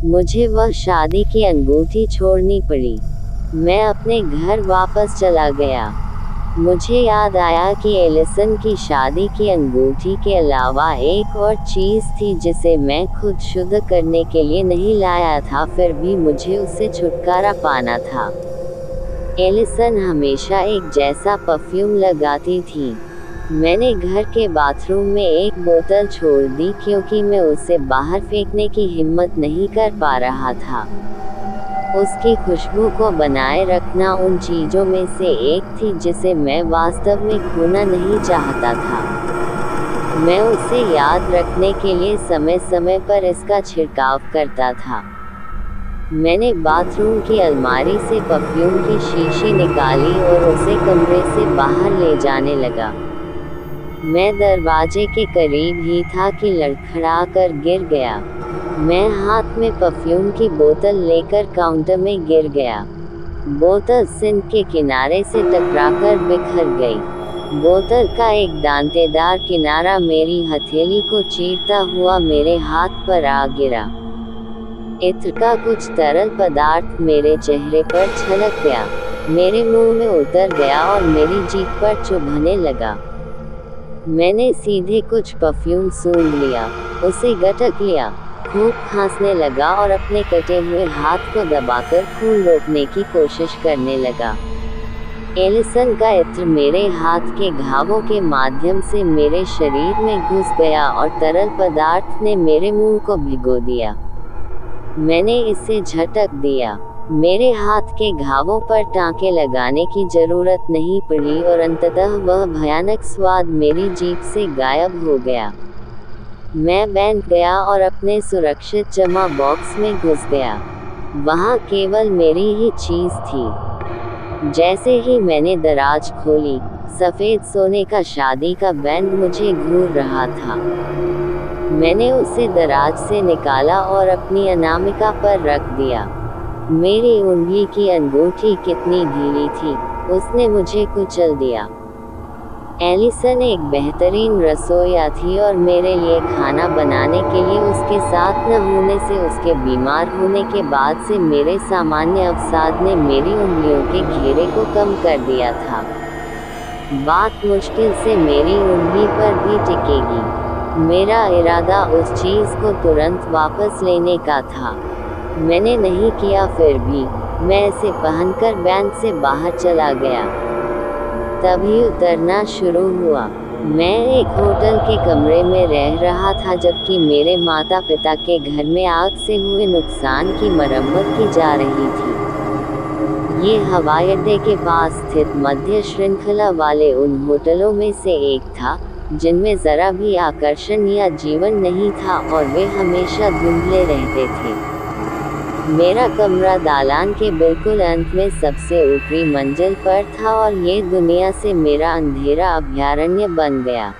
मुझे वह शादी की अंगूठी छोड़नी पड़ी। मैं अपने घर वापस चला गया। मुझे याद आया कि एलिसन की शादी की अंगूठी के अलावा एक और चीज़ थी जिसे मैं खुद शुद्ध करने के लिए नहीं लाया था, फिर भी मुझे उससे छुटकारा पाना था। एलिसन हमेशा एक जैसा परफ्यूम लगाती थी। मैंने घर के बाथरूम में एक बोतल छोड़ दी क्योंकि मैं उसे बाहर फेंकने की हिम्मत नहीं कर पा रहा था। उसकी खुशबू को बनाए रखना उन चीज़ों में से एक थी जिसे मैं वास्तव में खोना नहीं चाहता था। मैं उसे याद रखने के लिए समय समय पर इसका छिड़काव करता था। मैंने बाथरूम की अलमारी से परफ्यूम की शीशी निकाली और उसे कमरे से बाहर ले जाने लगा। मैं दरवाजे के करीब ही था कि लड़खड़ा कर गिर गया। मैं हाथ में परफ्यूम की बोतल लेकर काउंटर में गिर गया। बोतल सिंक के किनारे से टकराकर बिखर गई। बोतल का एक दांतेदार किनारा मेरी हथेली को चीरता हुआ मेरे हाथ पर आ गिरा। इत्र का कुछ तरल पदार्थ मेरे चेहरे पर छलक गया, मेरे मुंह में उतर गया और मेरी जीभ पर चुभने लगा। मैंने सीधे कुछ परफ्यूम सूंघ लिया, उसे गटक लिया, खूब खांसने लगा और अपने कटे हुए हाथ को दबाकर खून रोकने की कोशिश करने लगा। एलिसन का इत्र मेरे हाथ के घावों के माध्यम से मेरे शरीर में घुस गया और तरल पदार्थ ने मेरे मुंह को भिगो दिया। मैंने इसे झटक दिया। मेरे हाथ के घावों पर टाँके लगाने की जरूरत नहीं पड़ी और अंततः वह भयानक स्वाद मेरी जीभ से गायब हो गया। मैं बैंक गया और अपने सुरक्षित जमा बॉक्स में घुस गया। वहाँ केवल मेरी ही चीज़ थी। जैसे ही मैंने दराज खोली, सफ़ेद सोने का शादी का बैंड मुझे घूर रहा था। मैंने उसे दराज से निकाला और अपनी अनामिका पर रख दिया। मेरी उंगली की अंगूठी कितनी ढीली थी, उसने मुझे कुचल दिया। एलिसन एक बेहतरीन रसोइया थी और मेरे लिए खाना बनाने के लिए उसके साथ न होने से, उसके बीमार होने के बाद से मेरे सामान्य अवसाद ने मेरी उंगलियों के घेरे को कम कर दिया था। बात मुश्किल से मेरी उंगली पर भी टिकेगी। मेरा इरादा उस चीज़ को तुरंत वापस लेने का था। मैंने नहीं किया, फिर भी मैं इसे पहनकर बैंक से बाहर चला गया। तभी उतरना शुरू हुआ। मैं एक होटल के कमरे में रह रहा था जबकि मेरे माता पिता के घर में आग से हुए नुकसान की मरम्मत की जा रही थी। ये हवाई अड्डे के पास स्थित मध्य श्रृंखला वाले उन होटलों में से एक था जिनमें ज़रा भी आकर्षण या जीवन नहीं था और वे हमेशा धुंधले रहते थे। मेरा कमरा दालान के बिल्कुल अंत में सबसे ऊपरी मंजिल पर था और ये दुनिया से मेरा अंधेरा अभयारण्य बन गया।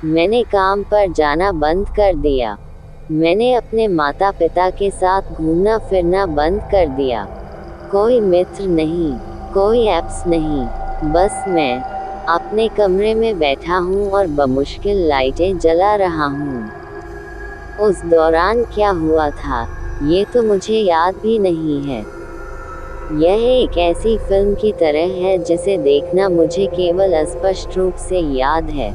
मैंने काम पर जाना बंद कर दिया। मैंने अपने माता पिता के साथ घूमना फिरना बंद कर दिया। कोई मित्र नहीं, कोई ऐप्स नहीं, बस मैं अपने कमरे में बैठा हूँ और बमुश्किल लाइटें जला रहा हूँ। उस दौरान क्या हुआ था ये तो मुझे याद भी नहीं है। यह एक ऐसी फिल्म की तरह है जिसे देखना मुझे केवल अस्पष्ट रूप से याद है।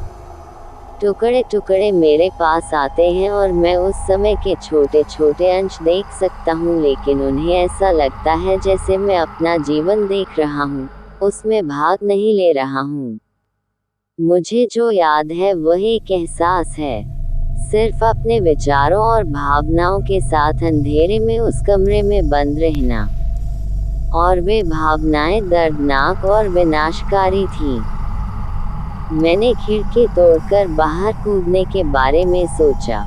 टुकड़े टुकड़े मेरे पास आते हैं और मैं उस समय के छोटे छोटे अंश देख सकता हूँ, लेकिन उन्हें ऐसा लगता है जैसे मैं अपना जीवन देख रहा हूँ, उसमें भाग नहीं ले रहा हूँ। मुझे जो याद है वह एक एहसास है, सिर्फ अपने विचारों और भावनाओं के साथ अंधेरे में उस कमरे में बंद रहना। और वे भावनाएं दर्दनाक और विनाशकारी थीं। मैंने खिड़की तोड़कर बाहर कूदने के बारे में सोचा।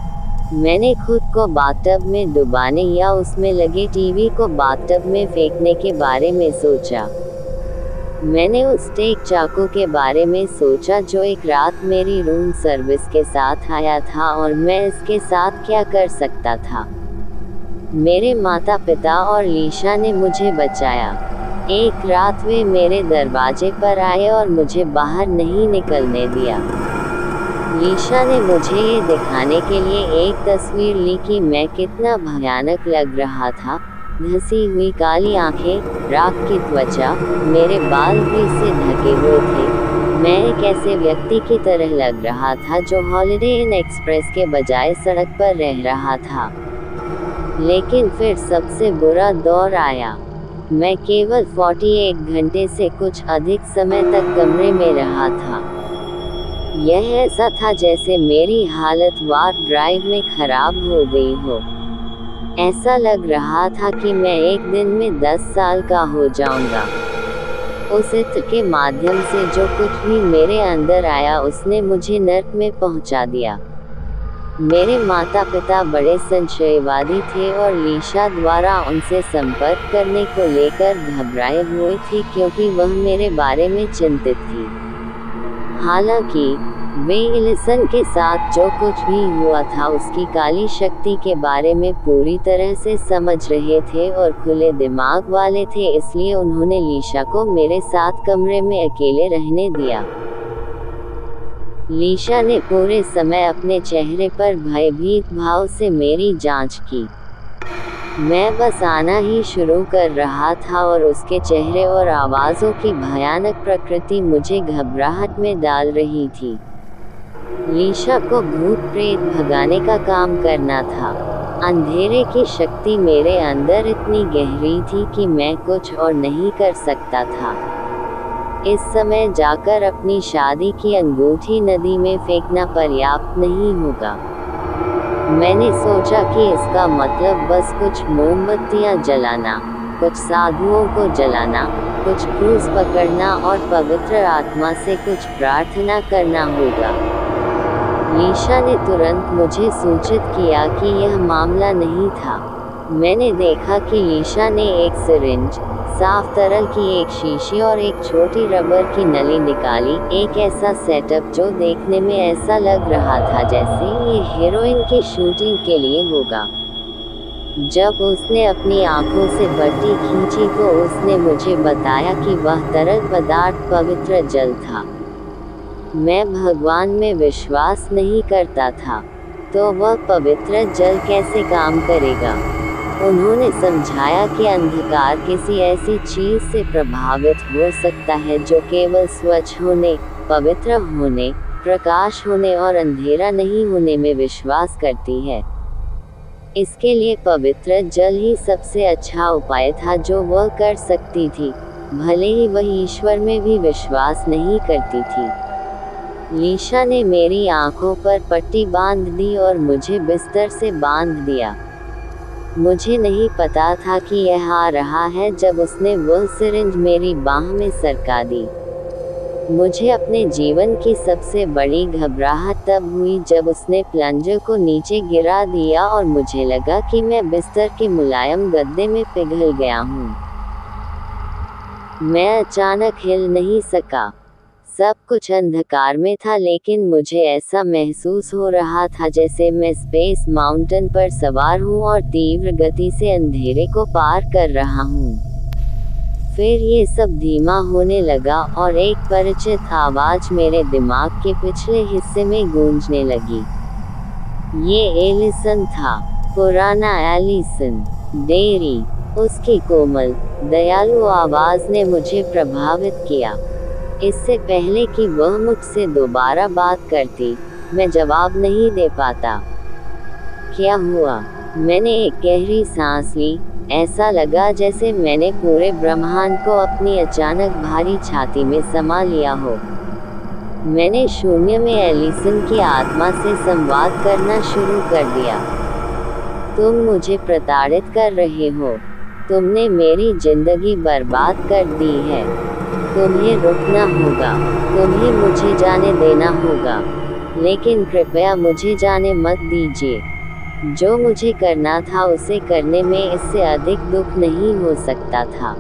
मैंने खुद को बाथटब में डुबाने या उसमें लगे टीवी को बाथटब में फेंकने के बारे में सोचा। मैंने उस टेक चाकू के बारे में सोचा जो एक रात मेरी रूम सर्विस के साथ आया था और मैं इसके साथ क्या कर सकता था। मेरे माता पिता और लीशा ने मुझे बचाया। एक रात वे मेरे दरवाजे पर आए और मुझे बाहर नहीं निकलने दिया। लीशा ने मुझे ये दिखाने के लिए एक तस्वीर ली कि मैं कितना भयानक लग रहा था। धसी हुई काली आंखें, राख की त्वचा, मेरे बाल भी से ढके हुए थे। मैं एक ऐसे व्यक्ति की तरह लग रहा था जो हॉलिडे इन एक्सप्रेस के बजाय सड़क पर रह रहा था। लेकिन फिर सबसे बुरा दौर आया। मैं केवल 48 घंटे से कुछ अधिक समय तक कमरे में रहा था। यह ऐसा था जैसे मेरी हालत वार्प ड्राइव में खराब हो गई हो। ऐसा लग रहा था कि मैं एक दिन में 10 साल का हो जाऊंगा। उस इत्र के माध्यम से जो कुछ भी मेरे अंदर आया उसने मुझे नर्क में पहुंचा दिया। मेरे माता पिता बड़े संशयवादी थे और लीशा द्वारा उनसे संपर्क करने को लेकर घबराए हुए थे क्योंकि वह मेरे बारे में चिंतित थी। हालांकि वे एलिसन के साथ जो कुछ भी हुआ था उसकी काली शक्ति के बारे में पूरी तरह से समझ रहे थे और खुले दिमाग वाले थे, इसलिए उन्होंने लीशा को मेरे साथ कमरे में अकेले रहने दिया। लीशा ने पूरे समय अपने चेहरे पर भयभीत भाव से मेरी जांच की। मैं बस आना ही शुरू कर रहा था और उसके चेहरे और आवाज़ों की भयानक प्रकृति मुझे घबराहट में डाल रही थी। लीशा को भूत प्रेत भगाने का काम करना था। अंधेरे की शक्ति मेरे अंदर इतनी गहरी थी कि मैं कुछ और नहीं कर सकता था। इस समय जाकर अपनी शादी की अंगूठी नदी में फेंकना पर्याप्त नहीं होगा। मैंने सोचा कि इसका मतलब बस कुछ मोमबत्तियां जलाना, कुछ साधुओं को जलाना, कुछ क्रूस पकड़ना और पवित्र आत्मा से कुछ प्रार्थना करना होगा। लीशा ने तुरंत मुझे सूचित किया कि यह मामला नहीं था। मैंने देखा कि लीशा ने एक सिरिंज, साफ तरल की एक शीशी और एक छोटी रबर की नली निकाली, एक ऐसा सेटअप जो देखने में ऐसा लग रहा था जैसे ये हेरोइन की शूटिंग के लिए होगा। जब उसने अपनी आंखों से पट्टी खींची तो उसने मुझे बताया कि वह तरल पदार्थ पवित्र जल था। मैं भगवान में विश्वास नहीं करता था, तो वह पवित्र जल कैसे काम करेगा? उन्होंने समझाया कि अंधकार किसी ऐसी चीज से प्रभावित हो सकता है जो केवल स्वच्छ होने, पवित्र होने, प्रकाश होने और अंधेरा नहीं होने में विश्वास करती है। इसके लिए पवित्र जल ही सबसे अच्छा उपाय था जो वह कर सकती थी, भले ही वह ईश्वर में भी विश्वास नहीं करती थी। लीशा ने मेरी आंखों पर पट्टी बांध दी और मुझे बिस्तर से बांध दिया। मुझे नहीं पता था कि यह आ रहा है जब उसने वह सिरिंज मेरी बाह में सरका दी। मुझे अपने जीवन की सबसे बड़ी घबराहट तब हुई जब उसने प्लंजर को नीचे गिरा दिया और मुझे लगा कि मैं बिस्तर के मुलायम गद्दे में पिघल गया हूँ। मैं अचानक हिल नहीं सका। सब कुछ अंधकार में था, लेकिन मुझे ऐसा महसूस हो रहा था जैसे मैं स्पेस माउंटेन पर सवार हूँ और तीव्र गति से अंधेरे को पार कर रहा हूँ। फिर ये सब धीमा होने लगा और एक परिचित आवाज़ मेरे दिमाग के पिछले हिस्से में गूंजने लगी। ये एलिसन था, पुराना एलिसन, डेरी। उसकी कोमल, दयालु आवाज़ ने मुझे प्रभावित किया। इससे पहले कि वह मुझसे दोबारा बात करती, मैं जवाब नहीं दे पाता। क्या हुआ? मैंने एक गहरी सांस ली। ऐसा लगा जैसे मैंने पूरे ब्रह्मांड को अपनी अचानक भारी छाती में समा लिया हो। मैंने शून्य में एलिसन की आत्मा से संवाद करना शुरू कर दिया। तुम मुझे प्रताड़ित कर रहे हो। तुमने मेरी जिंदगी बर्बाद कर दी है। तुम्हें रुकना होगा। तुम्हें मुझे जाने देना होगा। लेकिन कृपया मुझे जाने मत दीजिए। जो मुझे करना था उसे करने में इससे अधिक दुख नहीं हो सकता था।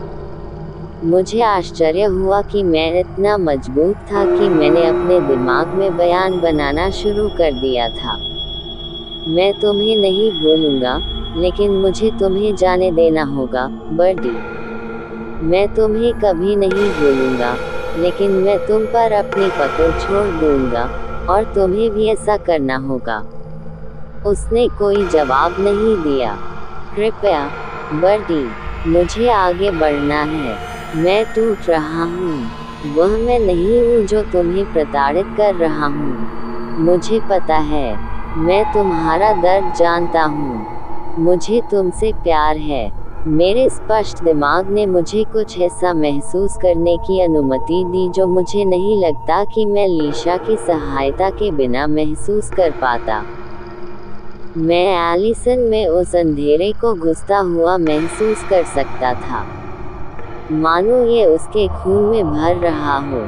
मुझे आश्चर्य हुआ कि मैं इतना मजबूत था कि मैंने अपने दिमाग में बयान बनाना शुरू कर दिया था। मैं तुम्हें नहीं भूलूंगा, लेकिन मुझे तुम्हें जाने देना होगा, बर्डी। मैं तुम्हें कभी नहीं भूलूंगा, लेकिन मैं तुम पर अपनी पकड़ छोड़ दूंगा, और तुम्हें भी ऐसा करना होगा। उसने कोई जवाब नहीं दिया। कृपया बर्डी, मुझे आगे बढ़ना है। मैं टूट रहा हूँ। वह मैं नहीं हूँ जो तुम्हें प्रताड़ित कर रहा हूँ। मुझे पता है। मैं तुम्हारा दर्द जानता हूँ। मुझे तुमसे प्यार है। मेरे स्पष्ट दिमाग ने मुझे कुछ ऐसा महसूस करने की अनुमति दी जो मुझे नहीं लगता कि मैं लीशा की सहायता के बिना महसूस कर पाता। मैं एलिसन में उस अंधेरे को घुसता हुआ महसूस कर सकता था, मानो ये उसके खून में भर रहा हो।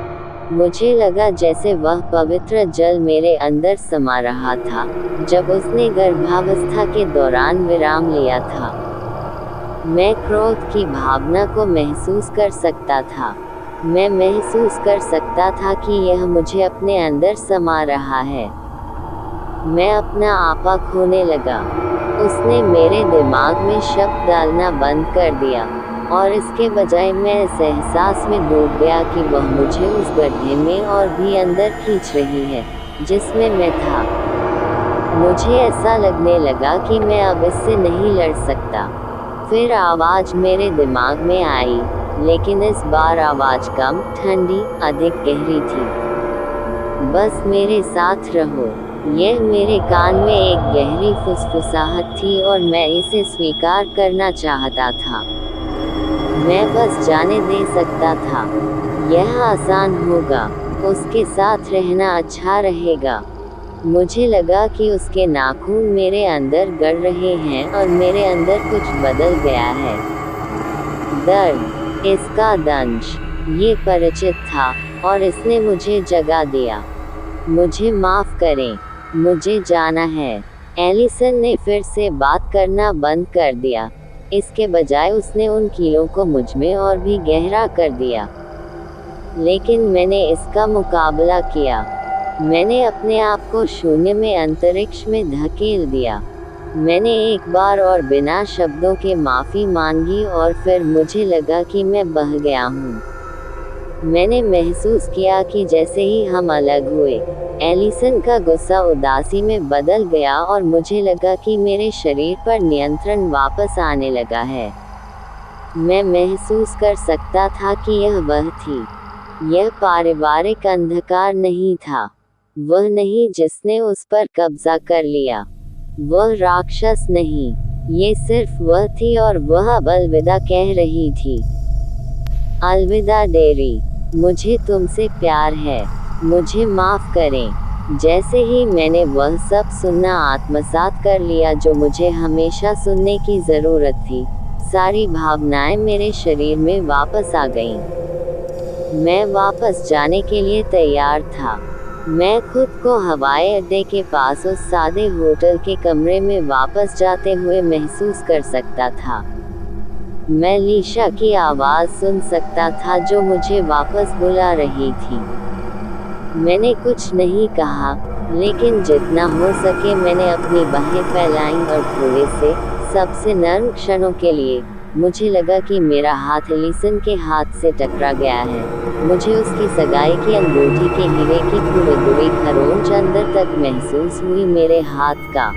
मुझे लगा जैसे वह पवित्र जल मेरे अंदर समा रहा था जब उसने गर्भावस्था के दौरान विराम लिया था। मैं क्रोध की भावना को महसूस कर सकता था। मैं महसूस कर सकता था कि यह मुझे अपने अंदर समा रहा है। मैं अपना आपा खोने लगा। उसने मेरे दिमाग में शब्द डालना बंद कर दिया और इसके बजाय मैं इस एहसास में डूब गया कि वह मुझे उस गड्ढे में और भी अंदर खींच रही है जिसमें मैं था। मुझे ऐसा लगने लगा कि मैं अब इससे नहीं लड़ सकता। फिर आवाज़ मेरे दिमाग में आई, लेकिन इस बार आवाज़ कम, ठंडी, अधिक गहरी थी। बस मेरे साथ रहो। यह मेरे कान में एक गहरी फुसफुसाहट थी और मैं इसे स्वीकार करना चाहता था। मैं बस जाने दे सकता था। यह आसान होगा। उसके साथ रहना अच्छा रहेगा। मुझे लगा कि उसके नाखून मेरे अंदर गड़ रहे हैं और मेरे अंदर कुछ बदल गया है। दर्द, इसका दंश, ये परिचित था और इसने मुझे जगा दिया। मुझे माफ़ करें, मुझे जाना है। एलिसन ने फिर से बात करना बंद कर दिया। इसके बजाय उसने उन कीलों को मुझ में और भी गहरा कर दिया। लेकिन मैंने इसका मुकाबला किया। मैंने अपने आप को शून्य में, अंतरिक्ष में धकेल दिया। मैंने एक बार और बिना शब्दों के माफ़ी मांगी और फिर मुझे लगा कि मैं बह गया हूँ। मैंने महसूस किया कि जैसे ही हम अलग हुए, एलिसन का गुस्सा उदासी में बदल गया और मुझे लगा कि मेरे शरीर पर नियंत्रण वापस आने लगा है। मैं महसूस कर सकता था कि यह वह थी। यह पारिवारिक अंधकार नहीं था। वह नहीं जिसने उस पर कब्जा कर लिया। वह राक्षस नहीं। ये सिर्फ वह थी और वह अब अलविदा कह रही थी। अलविदा डेरी, मुझे तुमसे प्यार है। मुझे माफ़ करें। जैसे ही मैंने वह सब सुनना आत्मसात कर लिया जो मुझे हमेशा सुनने की ज़रूरत थी, सारी भावनाएं मेरे शरीर में वापस आ गईं। मैं वापस जाने के लिए तैयार था। मैं खुद को हवाई अड्डे के पास उस सादे होटल के कमरे में वापस जाते हुए महसूस कर सकता था। मैं लीशा की आवाज़ सुन सकता था जो मुझे वापस बुला रही थी। मैंने कुछ नहीं कहा, लेकिन जितना हो सके मैंने अपनी बाहें फैलाईं और थोड़े से, सबसे नर्म क्षणों के लिए, मुझे लगा कि मेरा हाथ एलिसन के हाथ से टकरा गया है। मुझे उसकी सगाई की अंगूठी के हीरे की खुरदुरी खरोंच अंदर तक महसूस हुई मेरे हाथ का।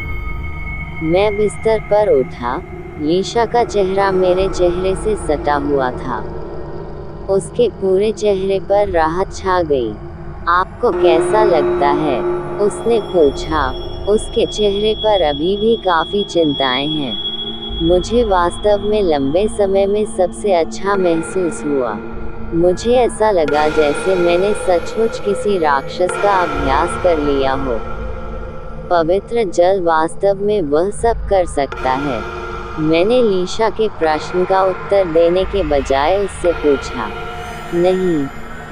मैं बिस्तर पर उठा। लीशा का चेहरा मेरे चेहरे से सटा हुआ था। उसके पूरे चेहरे पर राहत छा गई। आपको कैसा लगता है? उसने पूछा। उसके चेहरे पर अभी भी काफ़ी चिंताएं हैं। मुझे वास्तव में लंबे समय में सबसे अच्छा महसूस हुआ। मुझे ऐसा लगा जैसे मैंने सचमुच किसी राक्षस का अभ्यास कर लिया हो। पवित्र जल वास्तव में वह सब कर सकता है। मैंने लीशा के प्रश्न का उत्तर देने के बजाय उससे पूछा। नहीं,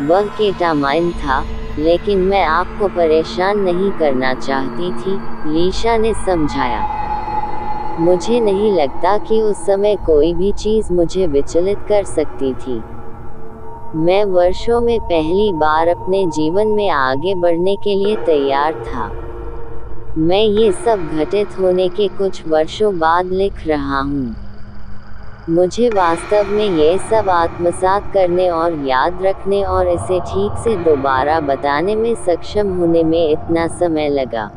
वह केटामाइन था, लेकिन मैं आपको परेशान नहीं करना चाहती थी, लीशा ने समझाया। मुझे नहीं लगता कि उस समय कोई भी चीज़ मुझे विचलित कर सकती थी। मैं वर्षों में पहली बार अपने जीवन में आगे बढ़ने के लिए तैयार था। मैं ये सब घटित होने के कुछ वर्षों बाद लिख रहा हूँ। मुझे वास्तव में ये सब आत्मसात करने और याद रखने और इसे ठीक से दोबारा बताने में सक्षम होने में इतना समय लगा।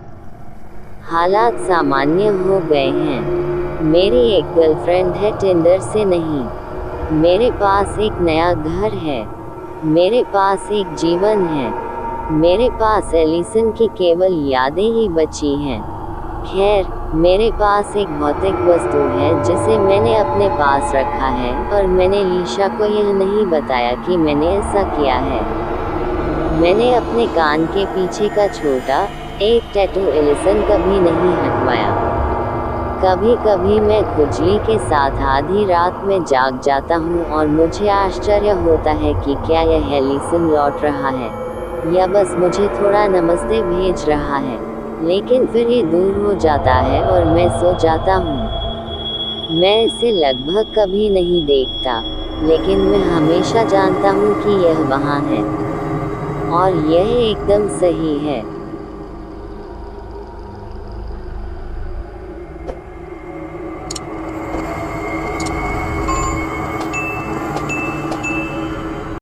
हालात सामान्य हो गए हैं। मेरी एक गर्लफ्रेंड है, टिंडर से नहीं। मेरे पास एक नया घर है। मेरे पास एक जीवन है। मेरे पास एलिसन की केवल यादें ही बची हैं। खैर, मेरे पास एक भौतिक वस्तु है जिसे मैंने अपने पास रखा है, और मैंने लीशा को यह नहीं बताया कि मैंने ऐसा किया है। मैंने अपने कान के पीछे का छोटा एक टैटू एलिसन कभी नहीं हटवाया। कभी कभी मैं खुजली के साथ आधी रात में जाग जाता हूँ और मुझे आश्चर्य होता है कि क्या यह एलिसन लौट रहा है या बस मुझे थोड़ा नमस्ते भेज रहा है। लेकिन फिर ये दूर हो जाता है और मैं सो जाता हूँ। मैं इसे लगभग कभी नहीं देखता, लेकिन मैं हमेशा जानता हूँ कि यह वहाँ है, और यह एकदम सही है।